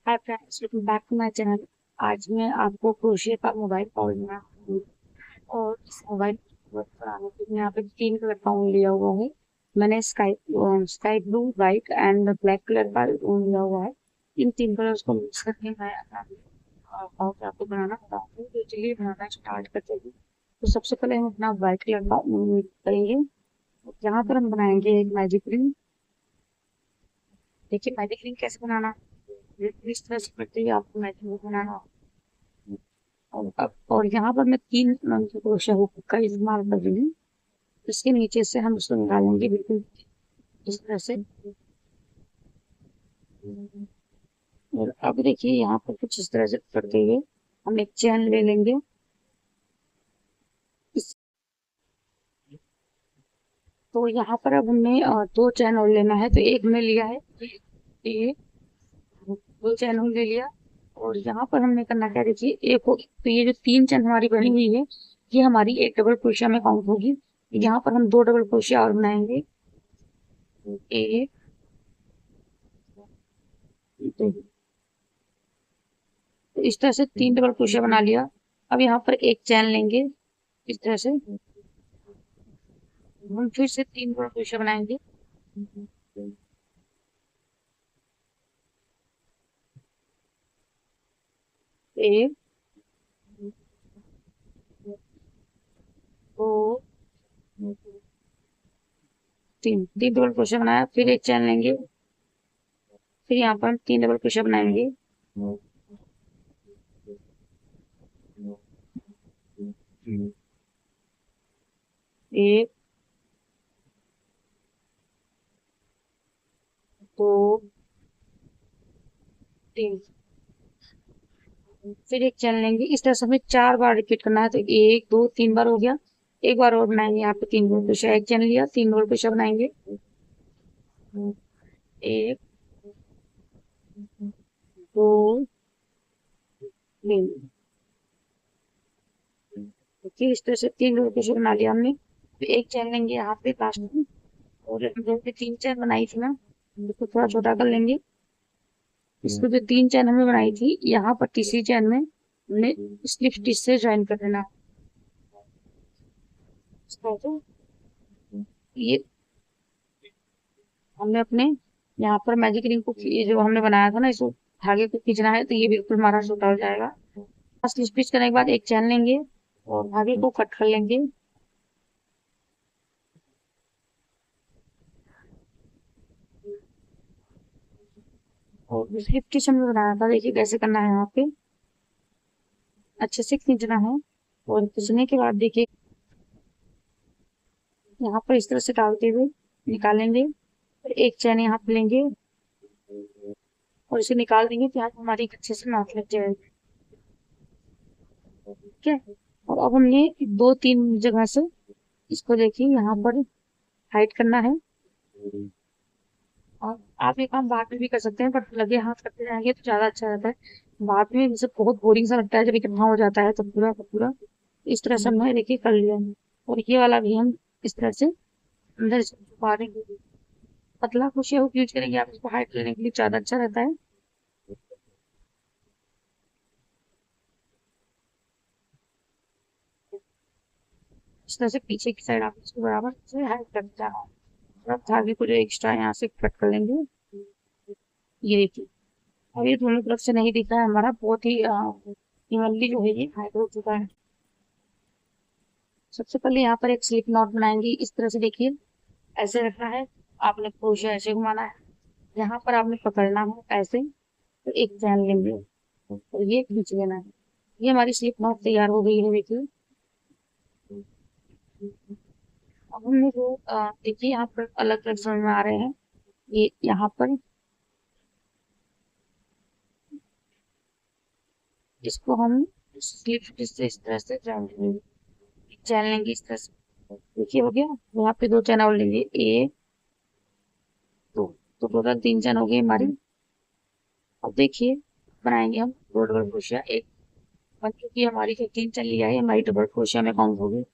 Hi friends, welcome back to my channel. आज मैं आपको क्रोशिया का मोबाइल फाउल बनाऊंगी। और इस मोबाइल को बनाने के लिए यहाँ पे 3 कलर का ऊन लिया हुआ है। मैंने sky blue, white and black colour का ऊन लिया हुआ है। इन 3 कलर्स को मिक्स करके मैं फाउल आपको बनाना बताऊंगी। तो चलिए बनाना स्टार्ट करते हैं। तो सबसे पहले हम अपना वाइट कलर का ऊन मिक्स करेंगे। यहाँ पर हम बनाएंगे एक मैजिक रिंग। देखिए मैजिक रिंग कैसे बनाना, इस तरह से करते हुए आपको मैजिक रिंग बनाना। और यहाँ पर मैं 3 क्रोशिया हुक का इस्तेमाल कर रही हूँ। इसके नीचे से हम उसको निकालेंगे बिल्कुल इस तरह से। और अब देखिए यहाँ पर कुछ इस तरह से करते हुए हम एक चैन ले लेंगे। इस तो यहाँ पर अब हमें 2 चैन और लेना है। तो एक में लिया है, ये 2 चैन और ले लिया। और यहाँ पर हमने करना क्या, देखिए एक तो ये जो 3 चैन हमारी बनी हुई है, ये हमारी एक डबल क्रोशिया में काउंट होगी। यहाँ पर हम 2 डबल क्रोशिया और बनाएंगे। एक, तो इस तरह से 3 डबल क्रोशिया बना लिया। अब यहाँ पर एक चैन लेंगे इस तरह से। हम फिर से 3 डबल क्रोशिया बनाएंगे। एक, दो, 3 डबल क्रोशिया बनाया, फिर एक चैन लेंगे। फिर यहाँ पर हम 3 डबल क्रोशिया बनाएंगे। एक, दो, 3, फिर एक चैन लेंगे। इस तरह से हमें 4 बार रिपीट करना है। तो 1, 2, 3 बार हो गया। एक बार और बनाएंगे। यहाँ पे 3 डबल क्रोशिया, एक चैन लिया, 3 डबल क्रोशिया बनाएंगे। एक, दो, 3। देखिए इस तरह से 3 डबल क्रोशिया बना लिया हमने। तो एक चैन लेंगे यहाँ पे लास्ट में। और जो हमने 3 चैन बनाई थी ना, इसको थोड़ा छोटा कर लेंगे। इसको जो 3 चैन हमने बनाई थी, यहाँ पर तीसरी चैन में हमने स्लिप स्टिच से ज्वाइन कर देना। इस तरह से ये हमने अपने यहाँ पर मैजिक रिंग को, ये जो हमने बनाया था ना, इसको धागे को खींचना है। तो ये बिल्कुल हमारा छोटा हो जाएगा। स्लिप स्टिच करने के बाद एक चैन लेंगे और धागे को कट कर लेंगे। और स्लिप स्टिच हमने बनाया था, देखिए कैसे करना है। यहाँ पे अच्छे से खींचना है। और खींचने के बाद देखिए यहाँ पर इस तरह से डालते हुए निकालेंगे। और एक चैन यहाँ पे लेंगे और इसे निकाल देंगे। तो यहाँ पे हमारी अच्छे से नाक लग जाएगी। ठीक है। और अब हमने 2-3 जगह से इसको देखिए यहाँ पर हाइड करना है। और आप ये काम बाद में भी कर सकते हैं, पर लगे हाथ करते जाएंगे तो ज्यादा अच्छा रहता है। बाद में जैसे बहुत बोरिंग सा लगता है जब इकट्ठा हो जाता है, तो पूरा का पूरा इस तरह से हमने देखिए कर लिया है। और ये वाला भी हम इस तरह से अंदर से छुपा देंगे। पतला क्रोशिया हुक यूज करेंगे आप इसको हाइड करने के लिए, ज्यादा अच्छा रहता है। इस तरह से पीछे की साइड आप इसको बराबर से हाइड करते जाना। और अब धागे को जो एक्स्ट्रा यहाँ से कट कर लेंगे। ये देखिए अब ये दोनों तरफ से नहीं दिख रहा है हमारा, बहुत ही इवनली जो है ये हाइड हो चुका है। सबसे पहले यहाँ पर एक स्लिप नॉट बनाएंगे। इस तरह से देखिए ऐसे रखना है। आपने क्रोशिया ऐसे घुमाना है। यहाँ पर आपने पकड़ना है ऐसे। तो एक चैन लेंगे और ये खींच लेना है। ये हमारी स्लिप नॉट तैयार हो गई है, देखिए। अब हमने जो देखिए यहाँ पर अलग अलग समझ में आ रहे हैं। ये यहाँ पर इसको हम स्लिप से इस तरह से चैन लेंगे। चैन लेंगे इस तरह से। देखिए हो गया। यहाँ पे 2 चैन और लेंगे, एक, दो। तो टोटल 3 चैन हो गई हमारी। अब देखिए बनाएंगे हम 2 डबल क्रोशिया। एक बन चुकी है हमारी, जो 3 चैन लिया है हमारी डबल क्रोशिया में काउंट होगी।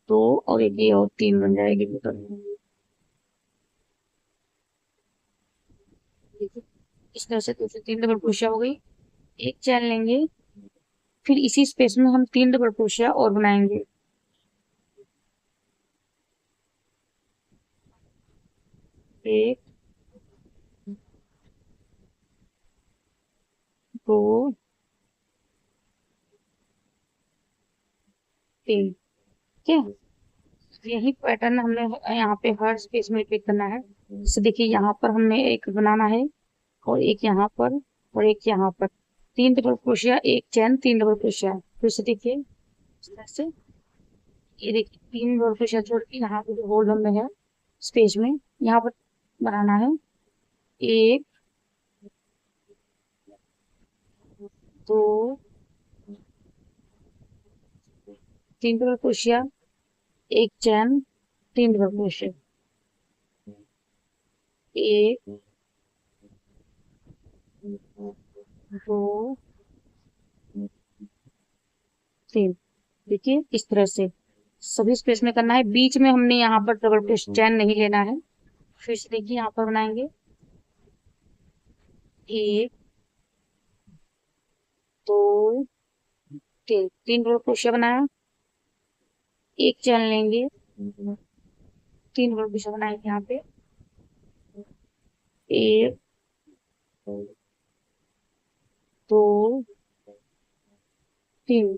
दो और एक, ये और 3 बन जाएगी टोटल। इस तरह से 203 डबल क्रोशिया हो गई। एक चैन लेंगे, फिर इसी स्पेस में हम 3 डबल क्रोशिया और बनाएंगे। एक, दो, तीन। ठीक है, यही पैटर्न हमने यहाँ पे हर स्पेस में रिपीट करना है। जैसे देखिए यहाँ पर हमने एक बनाना है, और एक यहाँ पर, और एक यहाँ पर। 3 डबल क्रोशिया, एक चैन, 3 डबल क्रोशिया। फिर से देखिए इस तरह से, ये देखिए 3 डबल क्रोशिया छोड़ के यहाँ पे जो होल में है स्पेस में, यहाँ पर बनाना है। एक, दो, 3 डबल क्रोशिया, एक चैन, 3 डबल क्रोशिया। एक, दो, तीन। देखिए इस तरह से सभी स्पेस में करना है। बीच में हमने यहाँ पर डबल क्रोशिया चैन नहीं लेना है। फिर से देखिए यहाँ पर बनाएंगे। एक, दो, तीन। 3 डबल क्रोशिया बनाया, एक चैन लेंगे, 3 डबल क्रोशिया बनाएंगे यहाँ पे। एक, दो, तीन।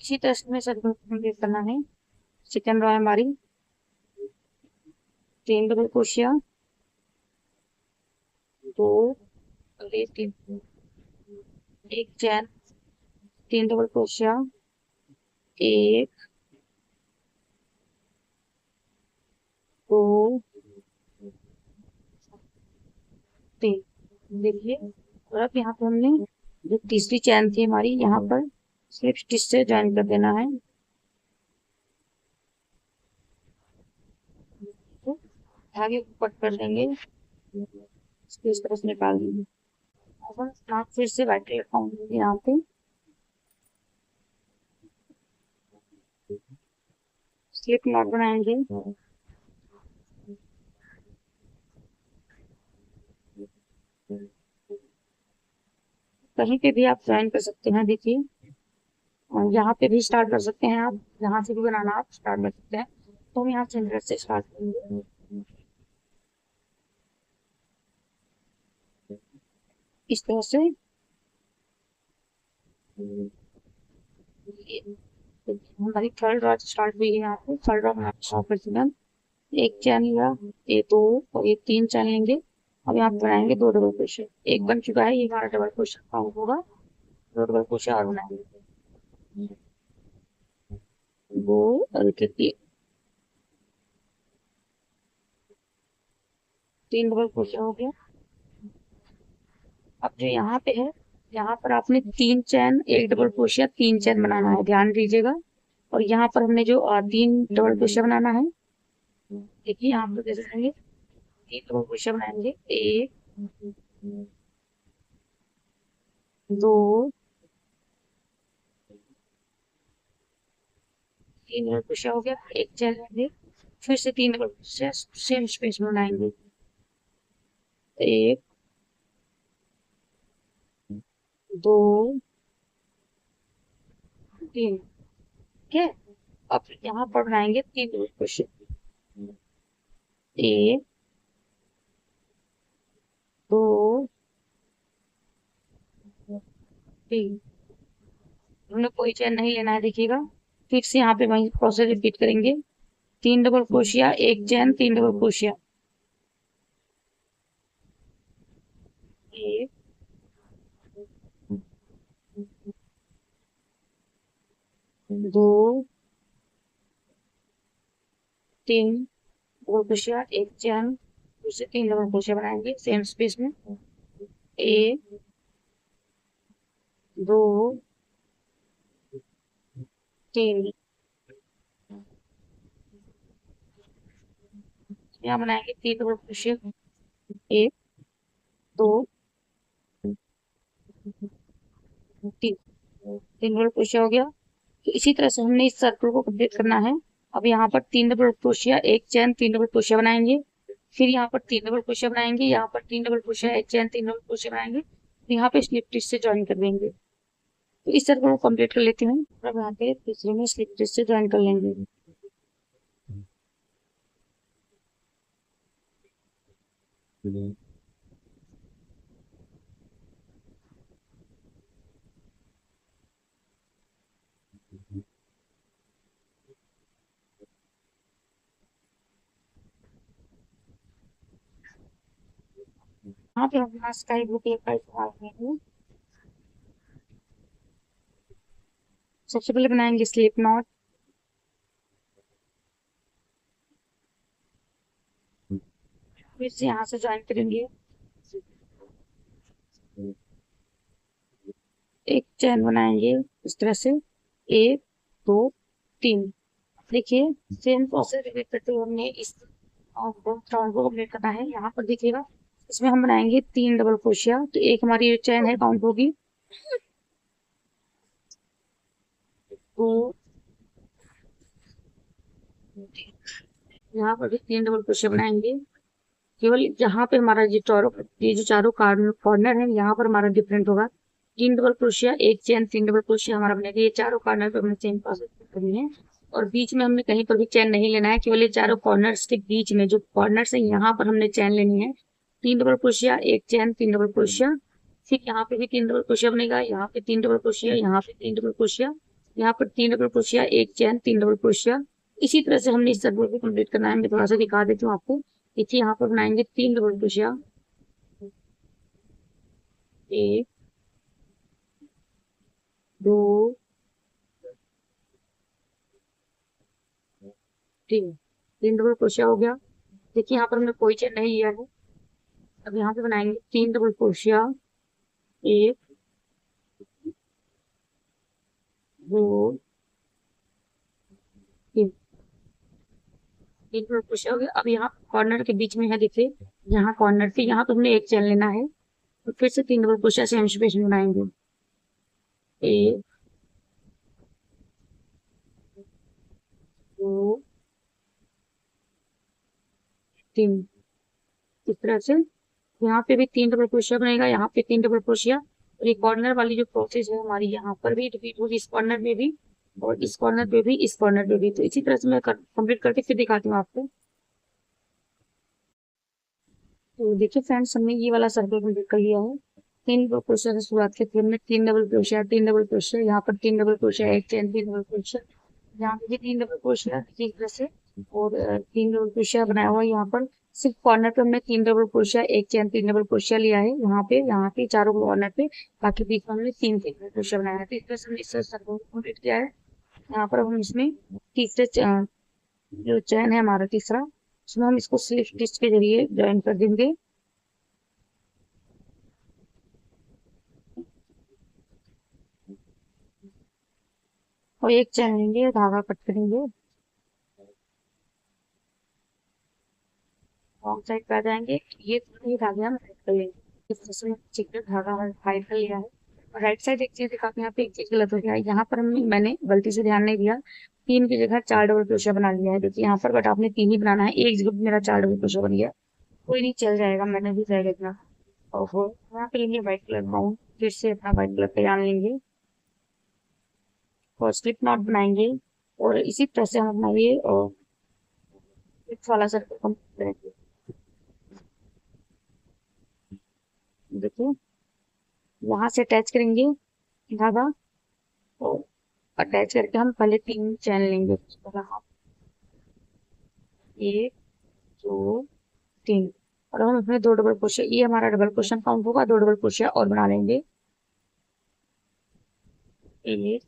इसी तरह से हमें सभी को कंप्लीट करना है। सेकंड रो है हमारी, 3 डबल क्रोशिया, दो, और ये तीन, एक चैन, 3 डबल क्रोशिया, एक, दो, तीन। देखिए, और अब यहाँ पे हमने जो तीसरी चैन थी हमारी, यहाँ पर स्लिप स्टिच से ज्वाइन कर देना है। तो धागे को कट कर देंगे, इसको इस तरह से निकाल देंगे। अब हम यहाँ फिर से व्हाइट कलर पाऊंगी यहाँ पे, स्लिप नॉट बनाएंगे। कहीं पे भी आप ज्वाइन कर सकते हैं। देखिए, और यहाँ पे भी स्टार्ट कर सकते हैं आप, जहाँ से भी बनाना आप स्टार्ट कर सकते हैं। तो हम यहाँ सेंटर से स्टार्ट करेंगे इस तरह से। हमारी थर्ड रॉ स्टार्ट हुई है यहाँ पे। थर्ड रॉ बनाना स्टार्ट कर देना। एक चैन लिया, ये दो, और ये तीन चैन लेंगे। अब यहाँ पे बनाएंगे 2 डबल क्रोशिया। एक बन चुका है, ये हमारा डबल क्रोशिया काउंट होगा। 2 डबल क्रोशिया और बनाएंगे, वो, और ये 3 डबल क्रोशिया हो गया। अब जो यहाँ पे है, यहाँ पर आपने 3 चैन, एक डबल क्रोशिया, 3 चैन बनाना है, ध्यान दीजिएगा। और यहाँ पर हमने जो 3 डबल क्रोशिया बनाना है, देखिए यहाँ पर कैसे करेंगे। 3 डबल क्रोशिया बनाएंगे, एक, दो, 3 डबल क्रोशिया हो गया, एक चैन लेंगे, फिर से 3 डबल क्रोशिया सेम स्पेस में बनाएंगे। एक, दो, तीन। ठीक है, अब यहाँ पर बनाएंगे 3 डबल क्रोशिया। एक, दो, तीन। हमने कोई चैन नहीं लेना है, देखिएगा। फिर से यहाँ पे वही प्रोसेस रिपीट करेंगे। 3 डबल क्रोशिया, एक चैन, 3 डबल क्रोशिया। एक, दो, तीन डबल क्रोशिया, एक चैन, फिर से 3 डबल क्रोशिया बनाएंगे सेम स्पेस में। एक, दो, तीन। यहाँ बनाएंगे 3 डबल क्रोशिया। एक, दो, तीन। 3 डबल क्रोशिया हो गया। तो इसी तरह से हमने इस सर्कल को कंप्लीट करना है। अब यहाँ पर 3 डबल क्रोशिया, एक चैन, 3 डबल क्रोशिया बनाएंगे। फिर यहाँ पर 3 डबल क्रोशिया बनाएंगे, यहाँ पर 3 डबल क्रोशिया, एक चेन, 3 डबल क्रोशिया बनाएंगे, यहाँ पे स्लिप स्टिच से ज्वाइन कर देंगे। तो इस तरह को कंप्लीट कर लेती हूँ। अब यहाँ पे तीसरे में स्लिप स्टिच से ज्वाइन कर लेंगे। यहाँ पे हम अपना स्काई ब्लू कलर का इस्तेमाल करेंगे। सबसे पहले बनाएंगे स्लिप नॉट। फिर से यहाँ से ज्वाइन करेंगे, एक चैन बनाएंगे इस तरह से, 1 2 3। देखिए सेम प्रोसेस रिपीट करते हुए हमने इस राउंड को कंप्लीट करना है। यहाँ पर देखिएगा, इसमें हम बनाएंगे 3 डबल क्रोशिया। तो एक हमारी चैन है काउंट होगी 2, यहाँ पर भी 3 डबल क्रोशिया बनाएंगे। केवल जहाँ पे हमारा ये जो चारों कॉर्नर है, यहाँ पर हमारा डिफरेंट होगा। 3 डबल क्रोशिया, एक चेन, 3 डबल क्रोशिया हमारा बनेगा। ये चारों कॉर्नर पे हमने चेन पास करनी है, और बीच में हमने कहीं पर भी चैन नहीं लेना है। केवल ये चारों कॉर्नर्स के बीच में जो कॉर्नर्स है, यहाँ पर हमने चैन लेनी है। 3 डबल क्रोशिया, एक चैन, 3 डबल क्रोशिया। फिर यहाँ पे भी 3 डबल क्रोशिया बनेगा, यहाँ पे 3 डबल क्रोशिया, यहाँ पे 3 डबल क्रोशिया, यहाँ पर 3 डबल क्रोशिया, एक चैन, 3 डबल क्रोशिया। इसी तरह से हमने इस सर्कल को कंप्लीट करना है। मैं थोड़ा सा दिखा देती हूँ आपको। देखिए यहाँ पर बनाएंगे 3 डबल क्रोशिया, 1 2 3। 3 डबल क्रोशिया हो गया। देखिए यहाँ पर हमने कोई चेन नहीं लिया है। अब यहाँ पे बनाएंगे 3 डबल क्रोशिया, 1 2 3। 3 डबल क्रोशिया हो गया। अब यहाँ कॉर्नर के बीच में है, देखिए यहाँ कॉर्नर पे, यहाँ पे हमने एक चेन लेना है। तो फिर से 3 डबल क्रोशिया से हम स्पेस बनाएंगे, 1 2 3। इस तरह से यहाँ पे भी 3 डबल क्रोशिया बनेगा, यहाँ पे 3 डबल क्रोशिया। और ये कॉर्नर वाली जो प्रोसेस है हमारी, यहाँ पर भी रिपीट होगी, इस कॉर्नर में भी, और इस कॉर्नर पे भी, इस कॉर्नर पे भी। तो इसी तरह से मैं कंप्लीट करके फिर दिखाती हूँ आपको। तो देखिए फ्रेंड्स, हमने ये वाला सर्कल कंप्लीट कर लिया है। 3 डबल क्रोशिया से शुरुआत की थी हमने, 3 डबल क्रोशिया, 3 डबल क्रोशिया, यहाँ पर 3 डबल क्रोशिया, एक चेन, 3 डबल क्रोशिया, यहाँ पे भी 3 डबल क्रोशिया इस तरह से। और 3 डबल क्रोशिया बनाया हुआ है यहाँ पर। सिर्फ कॉर्नर पे हमने 3 डबल क्रोशिया, एक चेन, 3 डबल क्रोशिया लिया है यहाँ पे चारों कॉर्नर पे। बाकी बीच में हमने 3 डबल क्रोशिया बनाया है। तो इस तरह से हमने इस सर्कल को कंप्लीट किया है। यहाँ पर हम इसमें तीसरे जो चैन है हमारा तीसरा, उसमें हम इसको स्लिप स्टिच के जरिए ज्वाइन कर देंगे। और एक चैन लेंगे, धागा कट करेंगे, रॉन्ग साइड पे आ जाएंगे। ये धागे हम कट कर लेंगे। इस तरह से चिकन धागा हमने फाइल कर लिया है। और राइट साइड एक चीज दिखाते हैं, यहाँ पे एक चीज गलत हो गया है। यहाँ पर मैंने गलती से ध्यान नहीं दिया, 3 की जगह 4 डबल क्रोशिया बना लिया है। देखिए यहाँ पर, बट आपने 3 ही बनाना है। एक जगह मेरा 4 डबल क्रोशिया बन गया। कोई नहीं, चल जाएगा, मैंने भी जाएगा इतना। और वो यहाँ पे लेंगे व्हाइट कलर बाउंड, फिर से अपना व्हाइट कलर का यान लेंगे और स्लिप नॉट बनाएंगे। और इसी तरह से हम अपना ये वाला सर्कल कंप्लीट करेंगे। देखिए यहाँ से अटैच करेंगे धागा, और अटैच करके हम पहले 3 चैन लेंगे। 1 2 3। और हम इसमें 2 डबल क्रोशिया, ये हमारा डबल क्रोशिया काउंट होगा। 2 डबल क्रोशिया और बना लेंगे, 1।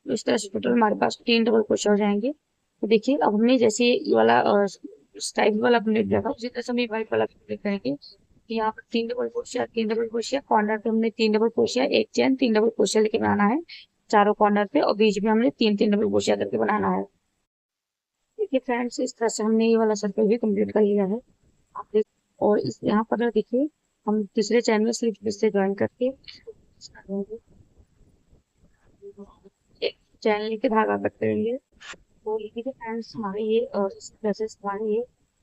तो इस तरह से टोटल हमारे पास 3 डबल क्रोशिया हो जाएंगे। तो देखिए अब हमने जैसे ये वाला स्टाइप वाला कंप्लीट किया था, उसी तरह से हम ये व्हाइट वाला कंप्लीट करेंगे। तो यहाँ पर 3 double crochet, 3 double crochet, corner पे हमने 3 डबल क्रोशिया, एक चैन, 3 डबल क्रोशिया लेके बनाना है चारों कॉर्नर पे, और बीच में हमने 3 डबल क्रोशिया करके बनाना है। देखिए फ्रेंड्स, इस तरह से हमने ये वाला सर्कल भी कंप्लीट कर लिया है। आप देख, और इस यहाँ पर देखिए, हम तीसरे चैन में सिर्फ इससे ज्वाइन करके एक चैन लेके धागा कट करेंगे, तो ये देखिए फ्रेंड्स, हमारे ये इस तरह से हमारे ये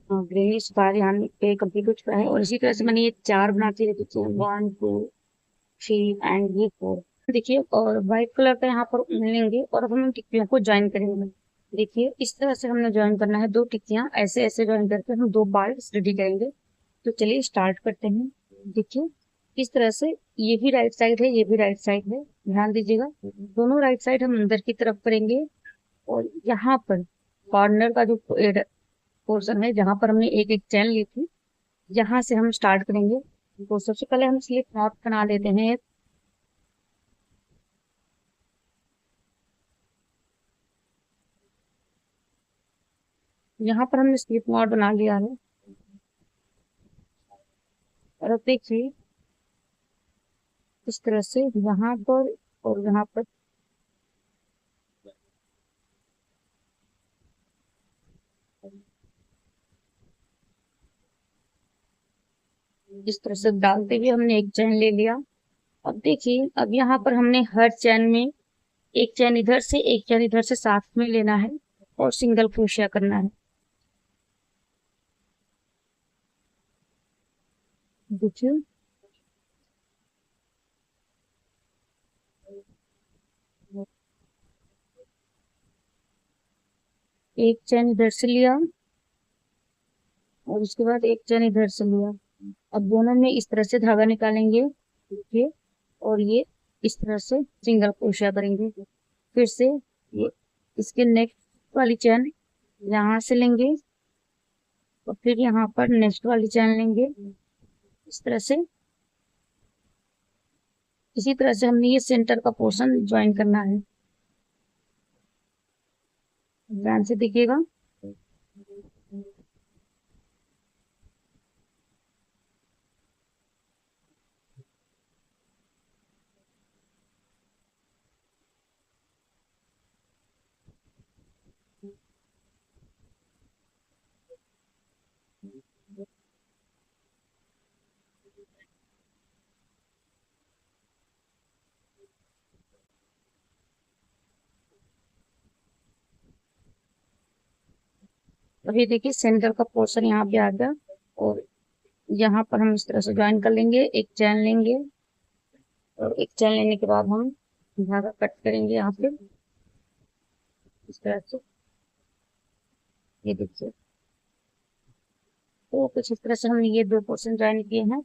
ग्रेनिश बार यहाँ पे कंप्लीट हो चुका है। और इसी तरह से मैंने ये 4 बनाती रहती थी, 1 2 3 एंड ये 4। देखिए, और व्हाइट कलर का यहाँ पर ऊन लेंगे और अब हम टिक्कियों को ज्वाइन करेंगे। देखिए, इस तरह से हमने ज्वाइन करना है, 2 टिक्कियां ऐसे ऐसे ज्वाइन करके हम 2 बाल्स रेडी करेंगे। तो चलिए स्टार्ट करते हैं। देखिए, इस तरह से ये भी राइट साइड है, ये भी राइट साइड है, ध्यान दीजिएगा। दोनों राइट साइड हम अंदर की तरफ करेंगे। और यहाँ पर कॉर्नर का जो पोर्शन है, जहां पर हमने एक एक चैन ली थी, यहाँ से हम स्टार्ट करेंगे। तो सबसे पहले हम स्लिप नॉट बना लेते हैं। यहाँ पर हमने स्लिप नॉट बना लिया है। और अब देखिए, इस तरह से यहाँ पर और यहाँ पर इस तरह से डालते हुए हमने एक चैन ले लिया। अब देखिए, अब यहाँ पर हमने हर चैन में एक चैन इधर से एक चैन इधर से साथ में लेना है और सिंगल क्रोशिया करना है। देखिए, एक चैन इधर से लिया और उसके बाद एक चैन इधर से लिया। अब दोनों में इस तरह से धागा निकालेंगे। देखिए, और ये इस तरह से सिंगल क्रोशिया करेंगे। फिर से ये इसके नेक्स्ट वाली चैन यहाँ से लेंगे और फिर यहाँ पर नेक्स्ट वाली चैन लेंगे इस तरह से। इसी तरह से हमने ये सेंटर का पोर्शन ज्वाइन करना है। ध्यान से देखिएगा। अभी देखिए, सेंटर का पोर्शन यहाँ पे आ गया। और यहाँ पर हम इस तरह से ज्वाइन कर लेंगे, एक चैन लेंगे और एक चैन लेने के बाद हम धागा कट करेंगे यहाँ पे इस तरह से। ये देखिए, तो कुछ इस तरह से हमने ये 2 पोर्शन ज्वाइन किए हैं।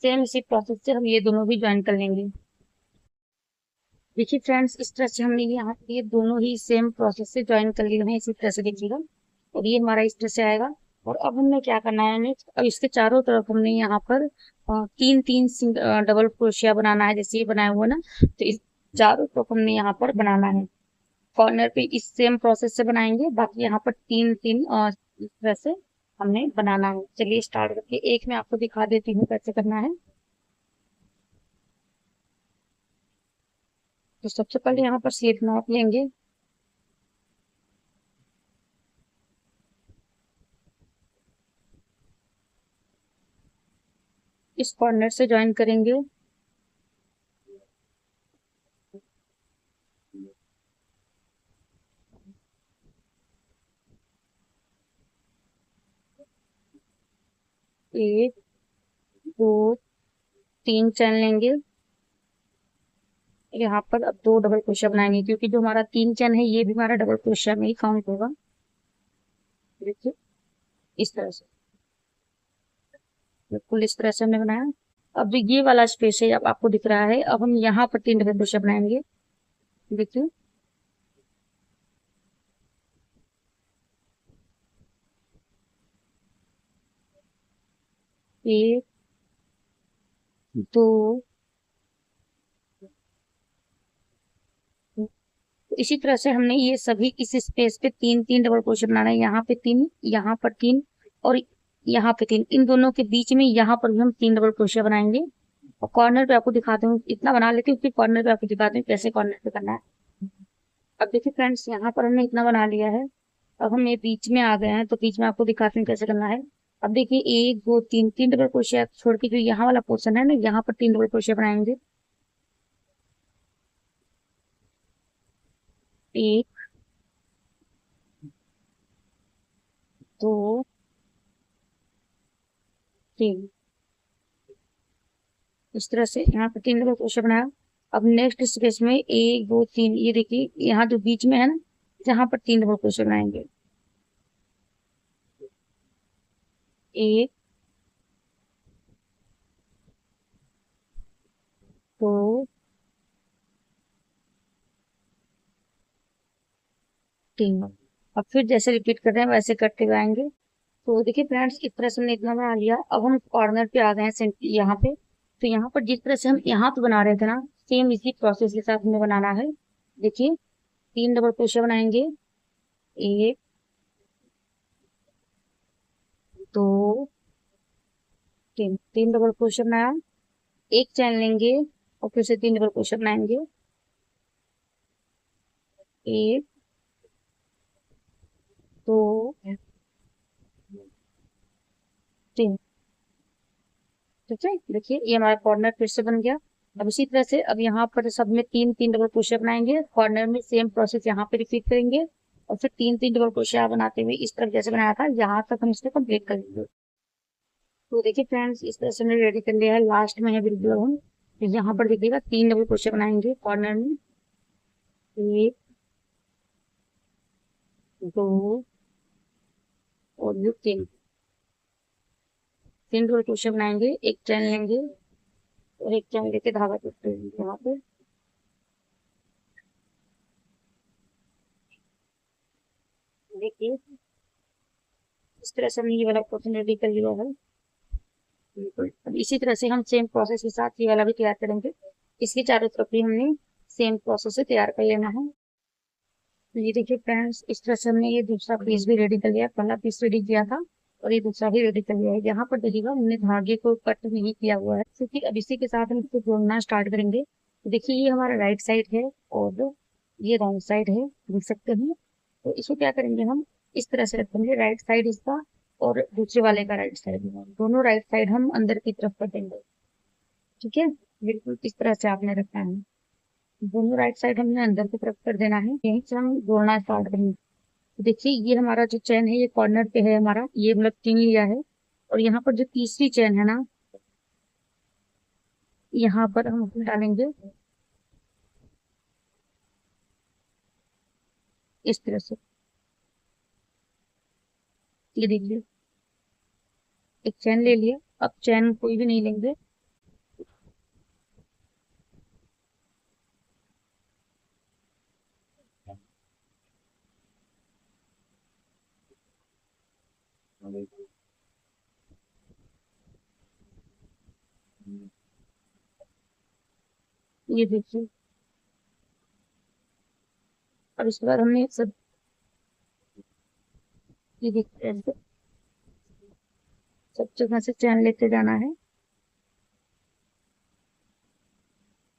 सेम इसी प्रोसेस से हम ये दोनों भी ज्वाइन कर लेंगे। देखिए फ्रेंड्स, इस तरह से हमने यहाँ पे ये दोनों ही सेम प्रोसेस से ज्वाइन कर लिए हैं, इसी तरह से देखिएगा। और ये हमारा इस तरह से आएगा। और अब हमने क्या करना है नेक्स्ट, अब इसके चारों तरफ हमने यहाँ पर 3 3 डबल क्रोशिया बनाना है, जैसे ये बनाया हुआ ना। तो इस चारों तरफ हमने यहाँ पर बनाना है। कॉर्नर पे इस सेम प्रोसेस से बनाएंगे, बाकी यहाँ पर 3 3 इस तरह से हमने बनाना है। चलिए स्टार्ट करके एक मैं आपको दिखा देती हूँ कैसे करना है। तो सबसे पहले यहाँ पर स्लिप नॉट लेंगे। इस कॉर्नर से ज्वाइन करेंगे। एक, दो, 3 चैन लेंगे। यहाँ पर अब 2 डबल क्रोशिया बनाएंगे, क्योंकि जो हमारा 3 चैन है ये भी हमारा डबल क्रोशिया में ही काउंट होगा। देखिए, इस तरह से बिल्कुल इस तरह से हमने बनाया। अब जो ये वाला स्पेस है, अब आपको दिख रहा है, अब हम यहाँ पर 3 डबल क्रोशिया बनाएंगे। देखिए, एक, दो, तो इसी तरह से हमने ये सभी इस स्पेस पे 3 3 डबल क्रोशिया बनाना है। यहाँ पे 3, यहाँ पर 3 और यहाँ पे 3। इन दोनों के बीच में यहाँ पर भी हम 3 डबल क्रोशिया बनाएंगे। और कॉर्नर पे आपको दिखाती हूँ, इतना बना लेती हूँ, फिर कॉर्नर पे आपको दिखाती हूँ कैसे कॉर्नर पे करना है। अब देखिए फ्रेंड्स, यहाँ पर हमने इतना बना लिया है। अब हम ये बीच में आ गए हैं, तो बीच में आपको दिखाती हूँ कैसे करना है। अब देखिए, 1 2 3 डबल क्रोशिया छोड़ के जो यहाँ वाला पोर्शन है ना, यहाँ पर 3 डबल क्रोशिया बनाएंगे। एक, दो, तीन। इस तरह से यहाँ पे 3 डबल क्रोशिया बनाया। अब नेक्स्ट स्पेस में 1 2 3, ये देखिए यहाँ जो बीच में है ना, जहां पर 3 डबल क्रोशिया बनाएंगे। 1 2 3। अब फिर जैसे रिपीट कर रहे हैं वैसे करते हुए आएंगे। तो देखिए फ्रेंड्स, इस तरह से हमने इतना बना लिया। अब हम कॉर्नर पे आ गए हैं, यहाँ पे। तो यहाँ पर जिस तरह से हम यहाँ पे बना रहे थे ना, सेम इसी प्रोसेस के साथ हमें बनाना है। देखिए 3 डबल क्रोशिया बनाएंगे। 1 2 3, 3 डबल क्रोशिया बनाया। एक चैन लेंगे और फिर से 3 डबल क्रोशिया बनाएंगे। 1 2 3। ठीक है, देखिए ये हमारा कॉर्नर फिर से बन गया। अब इसी तरह से अब यहाँ पर सब में 3 3 डबल क्रोशिया बनाएंगे। कॉर्नर में सेम प्रोसेस यहाँ पे रिपीट करेंगे और फिर 3 3 डबल क्रोशिया बनाते हुए इस तरफ जैसे बनाया था यहाँ तक हम इसको कंप्लीट करेंगे। तो देखिए फ्रेंड्स, इस तरह से हमने रेडी कर लिया है। लास्ट में है बिल्कुल हम। तो यहाँ पर देखिएगा 3 डबल क्रोशिया बनाएंगे कॉर्नर में। 1 2 और ये 3। 3 डबल क्रोशिया बनाएंगे, एक चैन लेंगे और एक चैन लेके धागा टूटते हैं यहाँ पे। देखिए इस तरह से हमने ये वाला पोर्शन रेडी कर लिया है। बिल्कुल, अब इसी तरह से हम सेम प्रोसेस के साथ ये वाला भी तैयार करेंगे। इसके चारों तरफ भी हमने सेम प्रोसेस से तैयार कर लेना है। तो ये देखिए फ्रेंड्स, इस तरह से हमने ये दूसरा पीस भी रेडी कर लिया। पहला पीस रेडी किया था और ये दूसरा भी रेडी कर लिया है। यहाँ पर देखिएगा हमने धागे को कट नहीं किया हुआ है, क्योंकि अब इसी के साथ हम इसको जोड़ना स्टार्ट करेंगे। तो देखिए ये हमारा राइट साइड है और ये रॉन्ग साइड है, देख सकते हैं। तो इसको क्या करेंगे हम, इस तरह से रखेंगे, राइट साइड इसका और दूसरे वाले का राइट साइड, दोनों राइट साइड हम अंदर की तरफ कर देंगे। ठीक है, बिल्कुल इस तरह से आपने रखना है। दोनों राइट साइड हमने अंदर की तरफ कर देना है। यहीं से हम जोड़ना स्टार्ट करेंगे। तो देखिए ये हमारा जो चैन है ये कॉर्नर पे है हमारा, ये मतलब 3 लिया है। और यहाँ पर जो तीसरी चैन है ना, यहाँ पर हम उसमें डालेंगे इस तरह से। ये देखिए एक चैन ले लिया। अब चैन कोई भी नहीं लेंगे। ये देखिए, अब इसके बाद हमने सब, ये देखिए ऐसे सब जगह से चैन लेते जाना है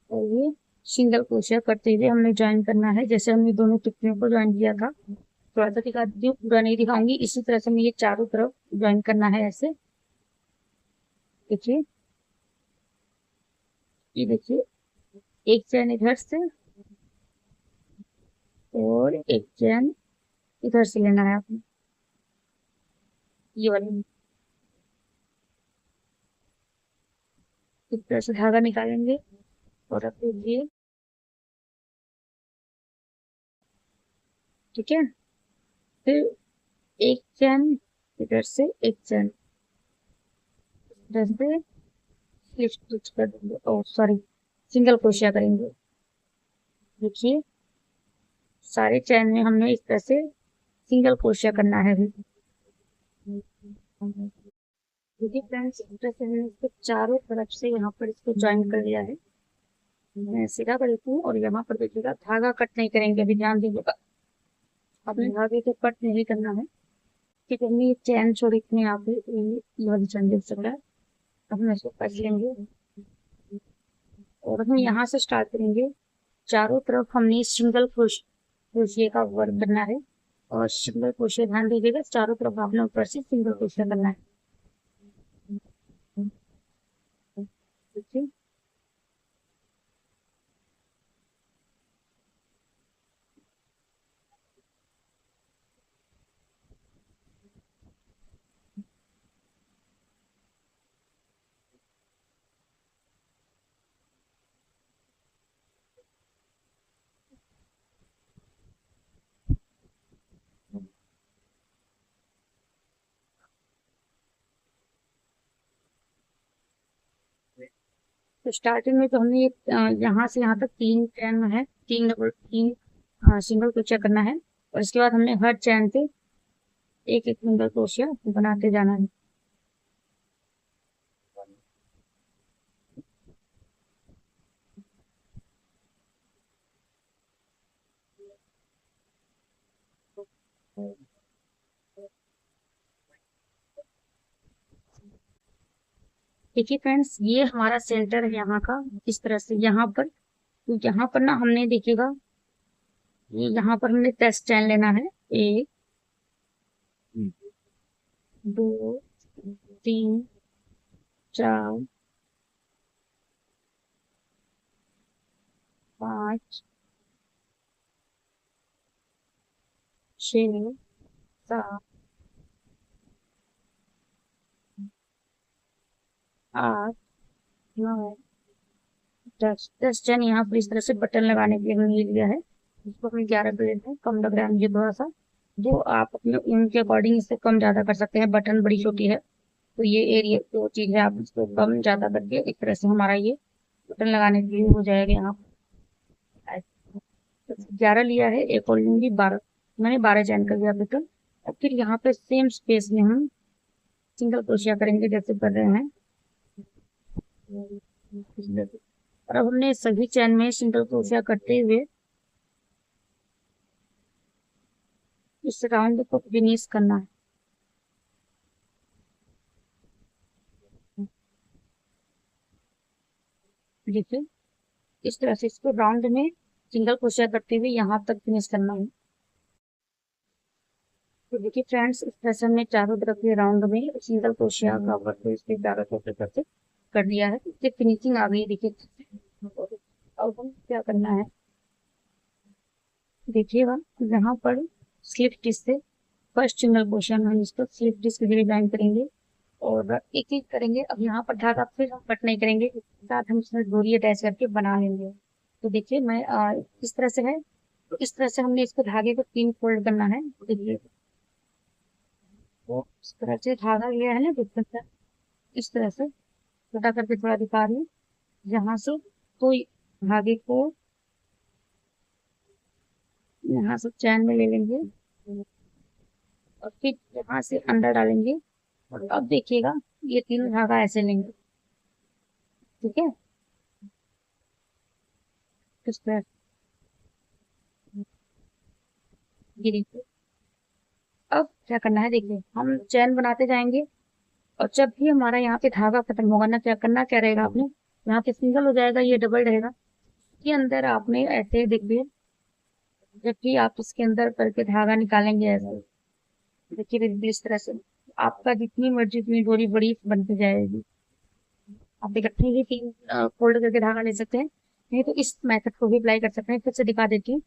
और ये सिंगल क्रोशिया करते हुए हमने ज्वाइन करना है, जैसे हमने दोनों टुकड़ियों को ज्वाइन किया था। थोड़ा सा दिखा देती हूँ, पूरा नहीं दिखाऊंगी। इसी तरह से हमें ये चारों तरफ ज्वाइन करना है ऐसे। देखिए, ये देखिए एक चैन इधर से और एक चैन इधर से लेना है आपने, ये वाली। इस तरह से धागा निकालेंगे और रख दीजिए। ठीक है, फिर एक चैन इधर से, एक चैन इधर से स्टिच कर देंगे, ओ सॉरी, सिंगल क्रोशिया करेंगे। देखिए सारे चैन में हमने इस तरह से सिंगल क्रोशिया करना है अभी। देखिए फ्रेंड्स, इस तरह से हमने इसको चारों तरफ से यहाँ पर इसको ज्वाइन कर लिया है। मैं सीधा कर देती हूँ और यहाँ पर देखिएगा धागा कट नहीं करेंगे, अभी ध्यान दीजिएगा। अपने धागे को कट नहीं करना है। ठीक है, हमने ये चैन छोड़ी थी यहाँ पे, ये वाली चैन देख सकता है। अब हम इसको कट लेंगे और हम यहाँ से स्टार्ट करेंगे। चारों तरफ हमने सिंगल क्रोशिया का वर्क करना है और सिंगल क्रोशिया, ध्यान दीजिएगा चारों तरफ आपने ऊपर से सिंगल क्रोशिया करना है। ठीक है, तो स्टार्टिंग में तो हमने ये यहाँ से यहाँ तक 3 चैन में है, 3 सिंगल क्रोशिया करना है, और इसके बाद हमने हर चैन पे एक एक सिंगल क्रोशिया बनाते जाना है। देखिए फ्रेंड्स, ये हमारा सेंटर है यहाँ का। इस तरह से यहाँ पर, तो यहाँ पर ना हमने देखिएगा, ये यहाँ पर हमने 10 चैन लेना है। 1 2 3 4 5 6 7 8 9 10 चैन यहाँ पर इस तरह से बटन लगाने के लिए हमने ले लिया है। इसको हमने 11 पे लेते हैं, कम लग रहा है मुझे थोड़ा सा। जो आप अपने उनके अकॉर्डिंग इससे कम ज्यादा कर सकते हैं, बटन बड़ी छोटी है तो ये एरिया जो चीज है आप इसको कम ज्यादा करके एक तरह से हमारा ये बटन लगाने के लिए हो जाएगा। यहाँ 11 लिया है, एक और लूंगी 12। मैंने 12 चैन कर लिया बटन। और फिर यहाँ पे सेम स्पेस में हम सिंगल क्रोशिया करेंगे जैसे कर रहे हैं। और अब हमने सभी चैन में सिंगल क्रोशिया करते हुए इस राउंड को फिनिश करना है। देखिए इस तरह से इसको राउंड में सिंगल क्रोशिया करते हुए यहाँ तक फिनिश करना है। तो देखिए फ्रेंड्स, इस तरह से हमने चारों तरफ के राउंड में सिंगल क्रोशिया का वर्क इसके चारों तरफ से कर दिया है। इसकी फिनिशिंग आ गई देखिए। अब हम क्या करना है, देखिएगा यहाँ पर स्लिप स्टिच से फर्स्ट सिंगल क्रोशिया हम इसको स्लिप स्टिच के लिए लाइन करेंगे और एक एक करेंगे। अब यहाँ पर धागा फिर हम कट नहीं करेंगे, इसके साथ हम इसमें डोरी अटैच करके बना लेंगे। तो देखिए मैं इस तरह से है, तो इस तरह से हमने इसको धागे को 3 फोल्ड करना है। देखिए तो इस तरह से धागा लिया है ना, देखते हैं इस तरह से छोटा करके थोड़ा दिखा रही हूँ। यहाँ से तो धागे को यहाँ से चैन में ले लेंगे और फिर यहाँ से अंदर डालेंगे। और अब देखिएगा ये तीनों धागा ऐसे लेंगे, ठीक है। इस तरह ये देखिए। अब क्या करना है, देखिए हम चैन बनाते जाएंगे और जब भी हमारा यहाँ पे धागा खत्म होगा ना, क्या करना क्या रहेगा आपने, यहाँ पे सिंगल हो जाएगा, ये डबल रहेगा। इसके अंदर आपने ऐसे देखिए, जब भी आप इसके अंदर करके धागा निकालेंगे ऐसे, देखिए बिल्कुल इस तरह से आपका जितनी मर्जी उतनी डोरी बड़ी बनती जाएगी। आप इकट्ठे ही 3 फोल्ड करके धागा ले सकते हैं, नहीं तो इस मेथड को भी अप्लाई कर सकते हैं। फिर से दिखा देती हूँ,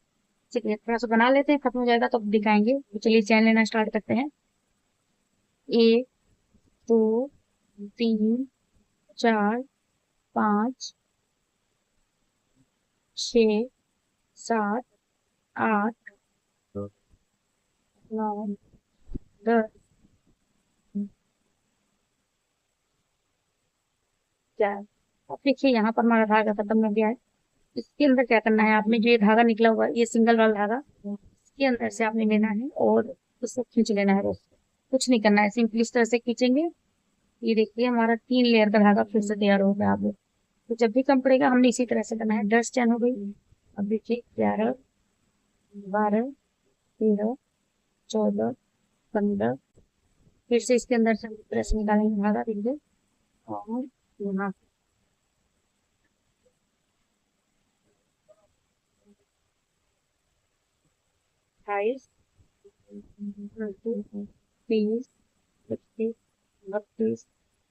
चलिए थोड़ा सा बना लेते हैं, खत्म हो जाएगा तो दिखाएंगे। तो चलिए चैन लेना स्टार्ट करते हैं। 1 2 3 4 5 6 7 8 9 10 11। अब देखिए यहाँ पर हमारा धागा खत्म हो गया है। इसके अंदर क्या करना है, आपने जो ये धागा निकला हुआ है, ये सिंगल वाला धागा इसके अंदर से आपने लेना है और उसको खींच लेना है बस। कुछ नहीं करना है, सिंपली इस तरह से खींचेंगे। ये देखिए हमारा 3 लेयर का धागा फिर से तैयार हो गया। आप तो जब भी कम पड़ेगा हमने इसी तरह से करना है। 10 चैन हो गई। अब देखिए 11 12 13 14 15। फिर से इसके अंदर से हम इस तरह से निकालेंगे धागा, देखिए। और यहाँ 28 29 30 31 32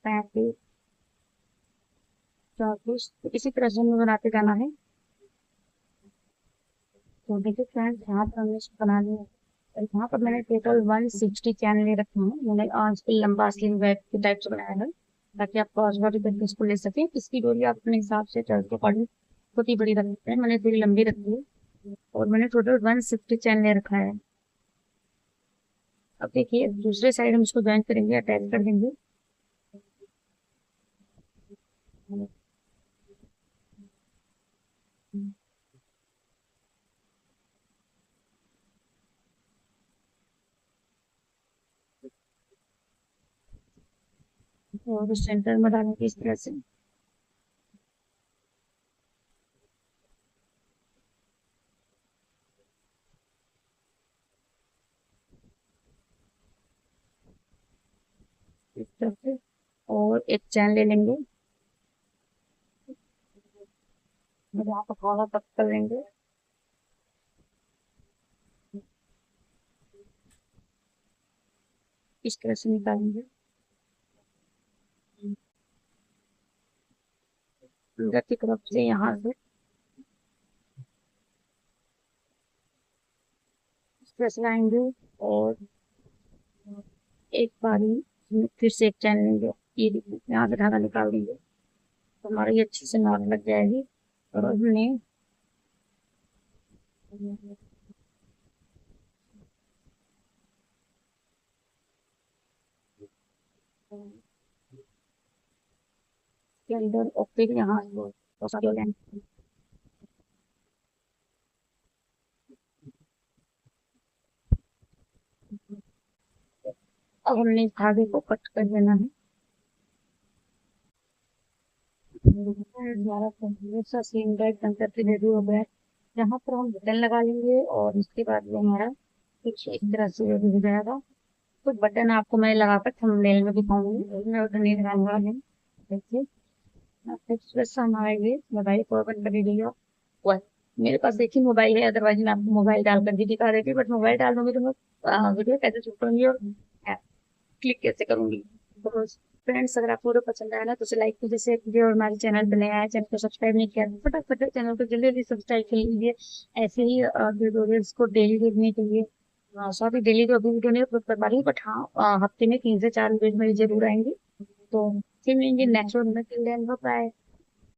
33 34। तो इसी तरह से हमें बनाते जाना है। तो देखिए फ्रेंड्स, यहाँ पर हमने इसको बना लिया है। और यहाँ पर मैंने टोटल 160 चैन ले रखे हैं। मैंने इस पे लंबा स्लिंग बैग के टाइप से बनाया है ताकि आप क्रॉस बॉडी करके इसको ले सकें। इसकी डोरी आप अपने हिसाब से चढ़ के अकॉर्डिंग छोटी बड़ी रख सकते हैं। मैंने थोड़ी लंबी रखी है और मैंने टोटल 160 चैन ले रखा है। अब देखिए दूसरे साइड हम इसको ज्वाइन करेंगे, अटैच कर देंगे। और सेंटर में डालेंगे इस तरह से। इस तरह से। और एक चैन ले लेंगे, यहाँ पर थोड़ा कट कर लेंगे। इस तरह से निकालेंगे अंदर की तरफ से, यहाँ से इस तरह से लाएंगे। और एक बारी इसमें फिर से एक चैन लेंगे, ये देखिए यहाँ से धागा निकाल देंगे तो हमारा ये अच्छे से नॉट लग जाएगी। और हमने के अंदर और फिर यहाँ बहुत सारे लाइन। अब हमने इस धागे को कट कर देना है। हमारा कंप्लीट सा सीन गाइड बनकर के रेडी हो गया है। यहाँ पर हम बटन लगा लेंगे और इसके बाद वो हमारा कुछ इस तरह से रेडी हो जाएगा। कुछ बटन आपको मैं लगाकर थंबनेल में दिखाऊंगी, मैं उधर नहीं लगाने वाली हूँ। देखिए बस हमारा ये मोबाइल को ओपन कर लीजिएगा। वह मेरे पास देखिए मोबाइल है, अदरवाइज मैं आपको मोबाइल डाल कर भी दिखा देती, बट मोबाइल डाल दूंगी तो मैं वीडियो कैसे शूट करूंगी और क्लिक कैसे करूंगी। तो फ्रेंड्स अगर आपको वीडियो पसंद आया ना तो उसे लाइक कीजिए, शेयर कीजिए, और हमारे चैनल पर नया है, चैनल को सब्सक्राइब नहीं किया तो फटाफट चैनल को जल्दी जल्दी सब्सक्राइब कर लीजिए। ऐसे ही ट्यूटोरियल्स को डेली देखने के लिए। सॉरी डेली तो अभी वीडियो नहीं अपलोड कर पा रही हूँ, बट हाँ हफ्ते में 3 से 4 वीडियो मेरी जरूर आएंगी। तो फिर मिलेंगे नेक्स्ट वीडियो में, बाय।